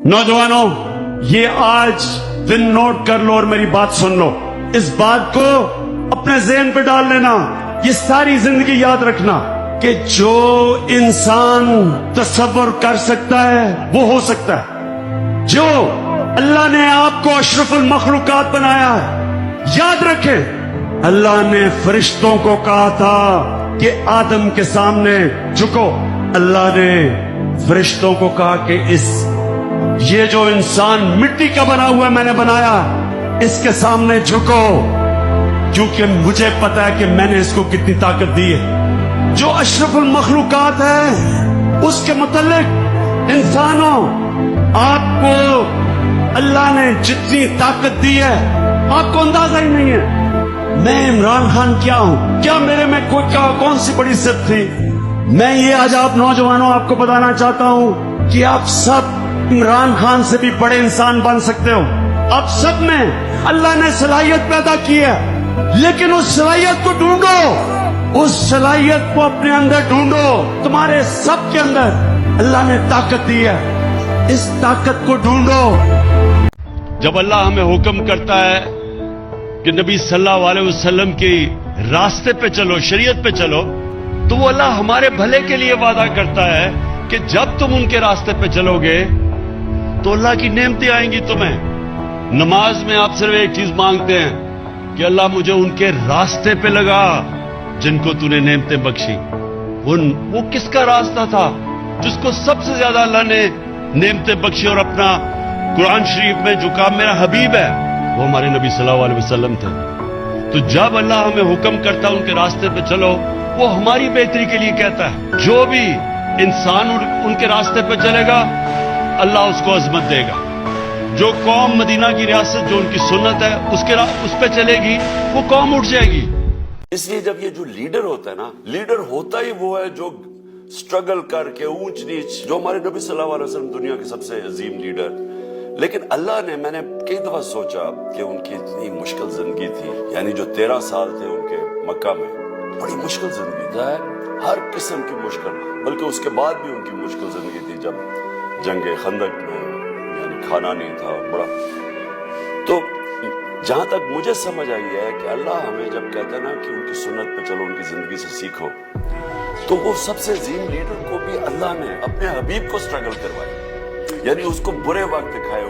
नौजवानों, ये आज दिन नोट कर लो और मेरी बात सुन लो। इस बात को अपने ज़हन पे डाल लेना, ये सारी जिंदगी याद रखना कि जो इंसान तसव्वुर कर सकता है वो हो सकता है। जो अल्लाह ने आपको अशरफुल मखलूकात बनाया है, याद रखें अल्लाह ने फरिश्तों को कहा था कि आदम के सामने झुको। अल्लाह ने फरिश्तों को कहा कि ये जो इंसान मिट्टी का बना हुआ मैंने बनाया, इसके सामने झुको, क्योंकि मुझे पता है कि मैंने इसको कितनी ताकत दी है। जो अशरफुल मखलूकात है उसके मुतल्लिक इंसानों, आपको अल्लाह ने जितनी ताकत दी है आपको अंदाजा ही नहीं है। मैं इमरान खान क्या हूं? क्या मेरे में कौन सी बड़ी सिद्ध थी? मैं ये आज आप नौजवानों आपको बताना चाहता हूं कि आप सब इमरान खान से भी बड़े इंसान बन सकते हो। आप सब में अल्लाह ने सलाहियत पैदा की है, लेकिन उस सलाहियत को ढूंढो, उस सलाहियत को अपने अंदर ढूंढो। तुम्हारे सब के अंदर अल्लाह ने ताकत दी है, इस ताकत को ढूंढो। जब अल्लाह हमें हुक्म करता है कि नबी सल्लल्लाहु अलैहि वसल्लम के रास्ते पे चलो, शरीयत पे चलो, तो वो अल्लाह हमारे भले के लिए वादा करता है कि जब तुम उनके रास्ते पे चलोगे तो अल्लाह की नेमतें आएंगी तुम्हें। नमाज में आप सिर्फ एक चीज मांगते हैं कि अल्लाह मुझे उनके रास्ते पे लगा जिनको तूने नेमतें बख्शी। वो किसका रास्ता था? जिसको सबसे ज्यादा अल्लाह ने नेमतें बख्शी और अपना कुरान शरीफ में जो कहा मेरा हबीब है, वो हमारे नबी सल्लल्लाहु अलैहि वसल्लम थे। तो जब अल्लाह हमें हुक्म करता है उनके रास्ते पे चलो, वो हमारी बेहतरी के लिए कहता है। जो भी इंसान उनके रास्ते पे चलेगा अल्लाह उसको अजमत देगा। जो कौम मदीना की रियासत, जो उनकी सुन्नत है, उस पे चलेगी, वो कौम उठ जाएगी। इसलिए जब ये जो लीडर होता है ना, लीडर होता ही वो है जो स्ट्रगल करके ऊंच नीच, जो हमारे नबी सल्लल्लाहु अलैहि वसल्लम दुनिया के सबसे अजीम लीडर। लेकिन अल्लाह ने, मैंने कई दफा सोचा कि उनकी इतनी मुश्किल जिंदगी थी, यानी जो 13 साल थे उनके मक्का में, बड़ी मुश्किल जिंदगी थी, हर किस्म की मुश्किल। बल्कि उसके बाद भी उनकी मुश्किल जिंदगी थी, जब जंगे खंदक में यानी खाना नहीं था बड़ा। तो जहां तक मुझे समझ आई है कि अल्लाह हमें जब कहता है ना कि उनकी सुन्नत पे चलो, उनकी जिंदगी से सीखो, तो वो सबसे अजीम लीडर को भी अल्लाह ने अपने हबीब को स्ट्रगल करवाया, यानी उसको बुरे वक्त दिखाए।